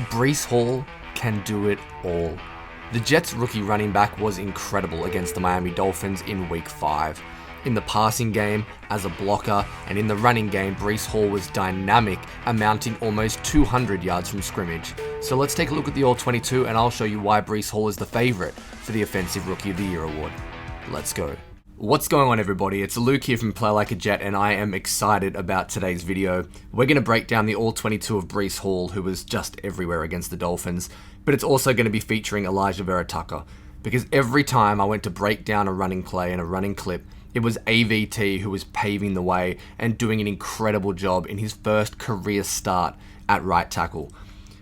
Breece Hall can do it all. The Jets' rookie running back was incredible against the Miami Dolphins in Week 5. In the passing game, as a blocker, and in the running game, Breece Hall was dynamic, amounting almost 200 yards from scrimmage. So let's take a look at the All-22 and I'll show you why Breece Hall is the favourite for the Offensive Rookie of the Year award. Let's go. What's going on, everybody? It's Luke here from Play Like a Jet, and I am excited about today's video. We're going to break down the All-22 of Breece Hall, who was just everywhere against the Dolphins, but it's also going to be featuring Alijah Vera-Tucker, because every time I went to break down a running play and a running clip, it was AVT who was paving the way and doing an incredible job in his first career start at right tackle.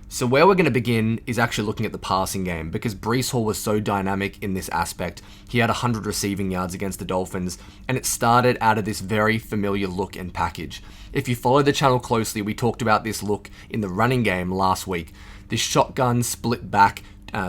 So where we're going to begin is actually looking at the passing game, because Breece Hall was so dynamic in this aspect. He had 100 receiving yards against the Dolphins, and it started out of this very familiar look and package. If you follow the channel closely, we talked about this look in the running game last week. This shotgun split back.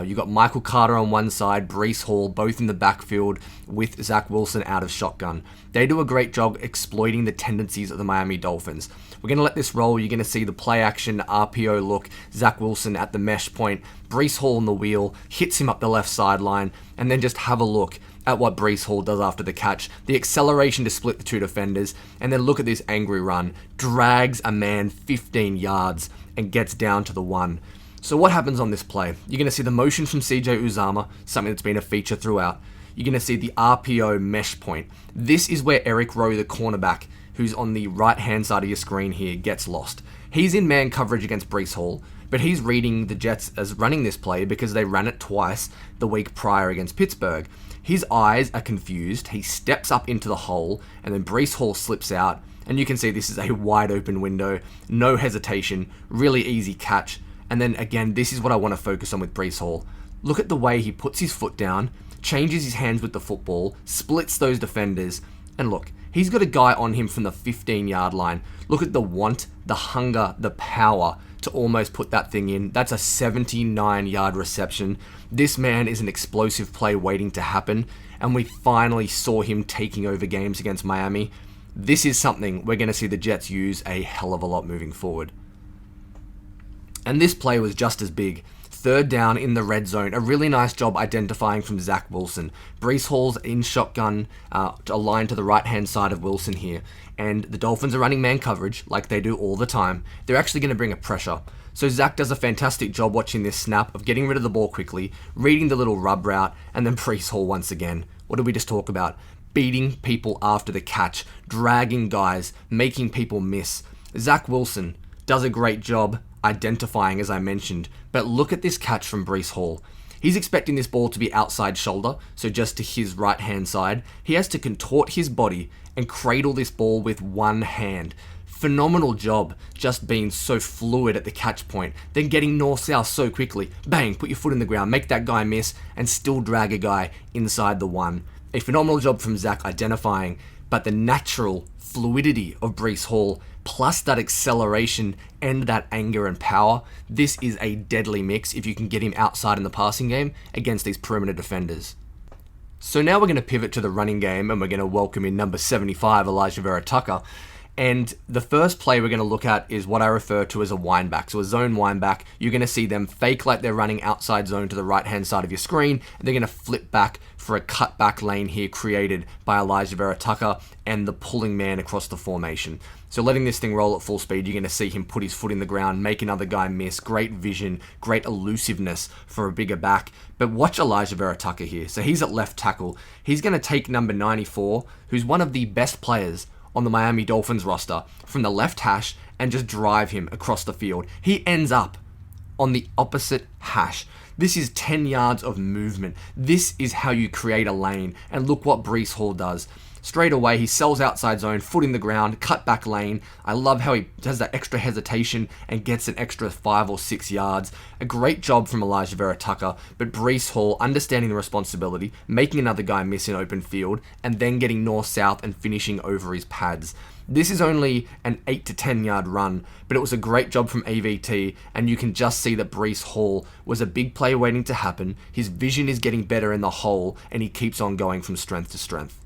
You got Michael Carter on one side, Breece Hall both in the backfield with Zach Wilson out of shotgun. They do a great job exploiting the tendencies of the Miami Dolphins. We're going to let this roll. You're going to see the play action, RPO look, Zach Wilson at the mesh point, Breece Hall on the wheel, hits him up the left sideline, and then just have a look at what Breece Hall does after the catch. The acceleration to split the two defenders, and then look at this angry run. Drags a man 15 yards and gets down to the one. So what happens on this play? You're going to see the motion from CJ Uzomah, something that's been a feature throughout. You're going to see the RPO mesh point. This is where Eric Rowe, the cornerback, who's on the right-hand side of your screen here, gets lost. He's in man coverage against Breece Hall, but he's reading the Jets as running this play because they ran it twice the week prior against Pittsburgh. His eyes are confused. He steps up into the hole, and then Breece Hall slips out, and you can see this is a wide open window, no hesitation, really easy catch. And then again, this is what I want to focus on with Breece Hall. Look at the way he puts his foot down, changes his hands with the football, splits those defenders, and look, he's got a guy on him from the 15-yard line. Look at the want, the hunger, the power to almost put that thing in. That's a 79-yard reception. This man is an explosive play waiting to happen, and we finally saw him taking over games against Miami. This is something we're going to see the Jets use a hell of a lot moving forward. And this play was just as big. Third down in the red zone. A really nice job identifying from Zach Wilson. Breece Hall's in shotgun, aligned to the right-hand side of Wilson here. And the Dolphins are running man coverage, like they do all the time. They're actually going to bring a pressure. So Zach does a fantastic job watching this snap of getting rid of the ball quickly, reading the little rub route, and then Breece Hall once again. What did we just talk about? Beating people after the catch, dragging guys, making people miss. Zach Wilson does a great job identifying, as I mentioned, but look at this catch from Breece Hall. He's expecting this ball to be outside shoulder, so just to his right hand side. He has to contort his body and cradle this ball with one hand. Phenomenal job just being so fluid at the catch point, then getting north-south so quickly. Bang, put your foot in the ground, make that guy miss, and still drag a guy inside the one. A phenomenal job from Zach identifying, but the natural fluidity of Breece Hall plus that acceleration and that anger and power, this is a deadly mix if you can get him outside in the passing game against these perimeter defenders. So now we're going to pivot to the running game, and we're going to welcome in number 75, Alijah Vera-Tucker. And the first play we're going to look at is what I refer to as a wind back. So a zone wind back, you're going to see them fake like they're running outside zone to the right-hand side of your screen, and they're going to flip back for a cutback lane here created by Alijah Vera-Tucker and the pulling man across the formation. So letting this thing roll at full speed, you're going to see him put his foot in the ground, make another guy miss. Great vision, great elusiveness for a bigger back. But watch Alijah Vera-Tucker here. So he's at left tackle. He's going to take number 94, who's one of the best players on the Miami Dolphins roster, from the left hash and just drive him across the field. He ends up on the opposite hash. This is 10 yards of movement. This is how you create a lane. And look what Breece Hall does. Straight away, he sells outside zone, foot in the ground, cut back lane. I love how he does that extra hesitation and gets an extra 5 or 6 yards. A great job from Alijah Vera-Tucker, but Breece Hall understanding the responsibility, making another guy miss in open field, and then getting north-south and finishing over his pads. This is only an 8 to 10 yard run, but it was a great job from AVT, and you can just see that Breece Hall was a big play waiting to happen. His vision is getting better in the hole, and he keeps on going from strength to strength.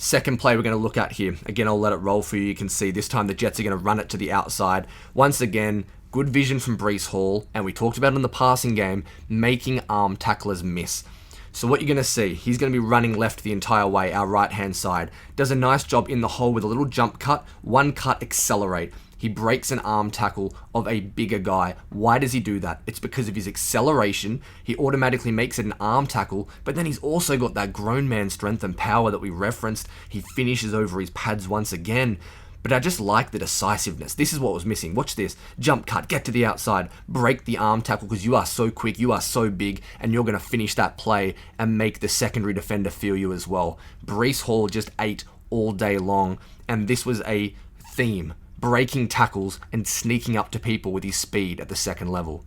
Second play we're going to look at here. Again, I'll let it roll for you. You can see this time the Jets are going to run it to the outside. Once again, Good vision from Breece Hall, and we talked about it in the passing game, making arm tacklers miss. So what you're going to see, he's going to be running left the entire way, our right-hand side. Does a nice job in the hole with a little jump cut, one cut, accelerate. He breaks an arm tackle of a bigger guy. Why does he do that? It's because of his acceleration. He automatically makes it an arm tackle, but then he's also got that grown man strength and power that we referenced. He finishes over his pads once again. But I just like the decisiveness. This is what was missing. Watch this. Jump cut, get to the outside, break the arm tackle because you are so quick, you are so big, and you're going to finish that play and make the secondary defender feel you as well. Breece Hall just ate all day long, and this was a theme. Breaking tackles and sneaking up to people with his speed at the second level.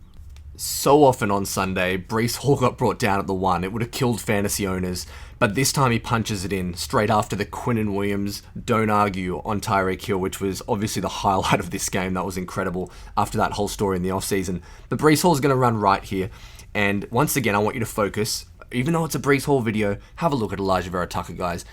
So often on Sunday, Breece Hall got brought down at the 1. It would have killed fantasy owners, but this time he punches it in straight after the Quinnen Williams don't argue on Tyreek Hill, which was obviously the highlight of this game. That was incredible after that whole story in the offseason. But Breece Hall is going to run right here, and once again, I want you to focus. Even though it's a Breece Hall video, have a look at Alijah Vera-Tucker, guys.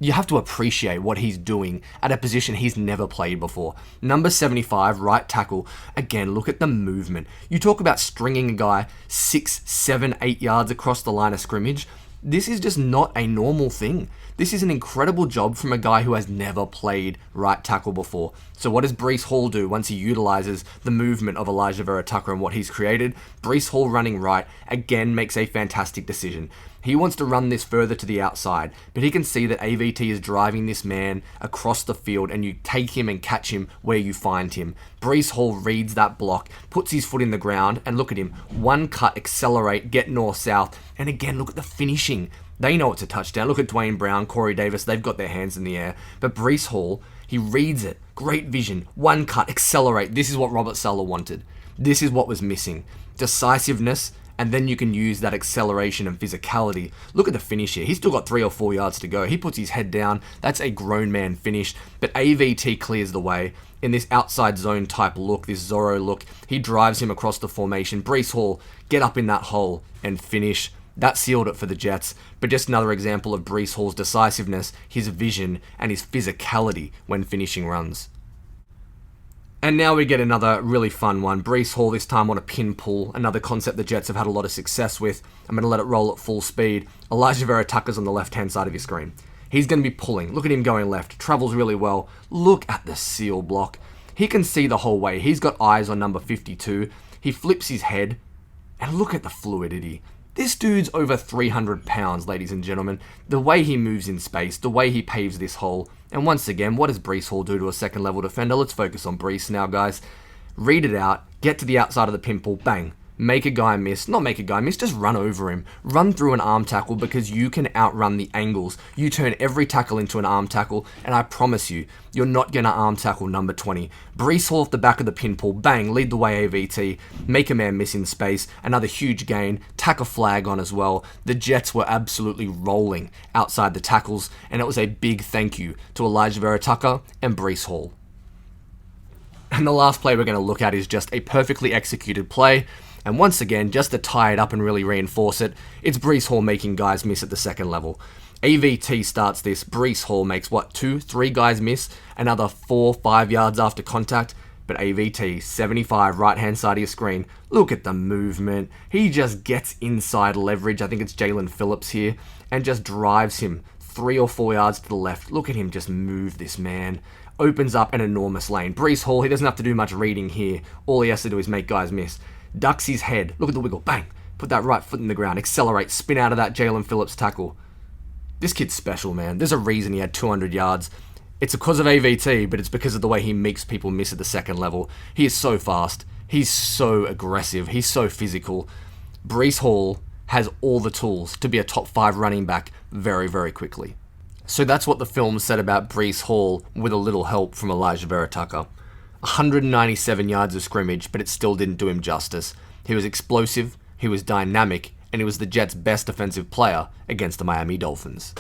You have to appreciate what he's doing at a position he's never played before. Number 75, right tackle. Again, look at the movement. You talk about stringing a guy 6, 7, 8 yards across the line of scrimmage. This is just not a normal thing. This is an incredible job from a guy who has never played right tackle before. So what does Breece Hall do once he utilizes the movement of Alijah Vera-Tucker and what he's created? Breece Hall running right, again, makes a fantastic decision. He wants to run this further to the outside, but he can see that AVT is driving this man across the field, and you take him and catch him where you find him. Breece Hall reads that block, puts his foot in the ground, and look at him. One cut, accelerate, get north-south, and again, look at the finishing. They know it's a touchdown. Look at Dwayne Brown, Corey Davis, they've got their hands in the air. But Breece Hall, he reads it. Great vision. One cut, accelerate. This is what Robert Saleh wanted. This is what was missing. Decisiveness, and then you can use that acceleration and physicality. Look at the finish here. He's still got 3 or 4 yards to go. He puts his head down. That's a grown man finish. But AVT clears the way. In this outside zone type look, this Zorro look, he drives him across the formation. Breece Hall, get up in that hole and finish. That sealed it for the Jets, but just another example of Breece Hall's decisiveness, his vision, and his physicality when finishing runs. And now we get another really fun one. Breece Hall this time on a pin pull, another concept the Jets have had a lot of success with. I'm going to let it roll at full speed. Alijah Vera-Tucker's on the left-hand side of your screen. He's going to be pulling. Look at him going left. Travels really well. Look at the seal block. He can see the whole way. He's got eyes on number 52. He flips his head, and look at the fluidity. This dude's over 300 pounds, ladies and gentlemen. The way he moves in space, the way he paves this hole. And once again, what does Breece Hall do to a second level defender? Let's focus on Breece now, guys. Read it out, get to the outside of the pimple, bang. Make a guy miss. Not make a guy miss, just run over him. Run through an arm tackle because you can outrun the angles. You turn every tackle into an arm tackle, and I promise you, you're not going to arm tackle number 20. Breece Hall off the back of the pin pull, bang, lead the way AVT, make a man miss in space, another huge gain, tack a flag on as well. The Jets were absolutely rolling outside the tackles, and it was a big thank you to Alijah Vera-Tucker and Breece Hall. And the last play we're going to look at is just a perfectly executed play. And once again, just to tie it up and really reinforce it, it's Breece Hall making guys miss at the second level. AVT starts this. Breece Hall makes, 2, 3 guys miss, another 4, 5 yards after contact. But AVT, 75, right-hand side of your screen. Look at the movement. He just gets inside leverage. I think it's Jalen Phillips here. And just drives him 3 or 4 yards to the left. Look at him just move this man. Opens up an enormous lane. Breece Hall, he doesn't have to do much reading here. All he has to do is make guys miss. Ducks his head. Look at the wiggle. Bang. Put that right foot in the ground. Accelerate. Spin out of that Jalen Phillips tackle. This kid's special, man. There's a reason he had 200 yards. It's because of AVT, but it's because of the way he makes people miss at the second level. He is so fast. He's so aggressive. He's so physical. Breece Hall has all the tools to be a top 5 running back very, very quickly. So that's what the film said about Breece Hall with a little help from Alijah Vera-Tucker. 197 yards of scrimmage, but it still didn't do him justice. He was explosive, he was dynamic, and he was the Jets' best defensive player against the Miami Dolphins.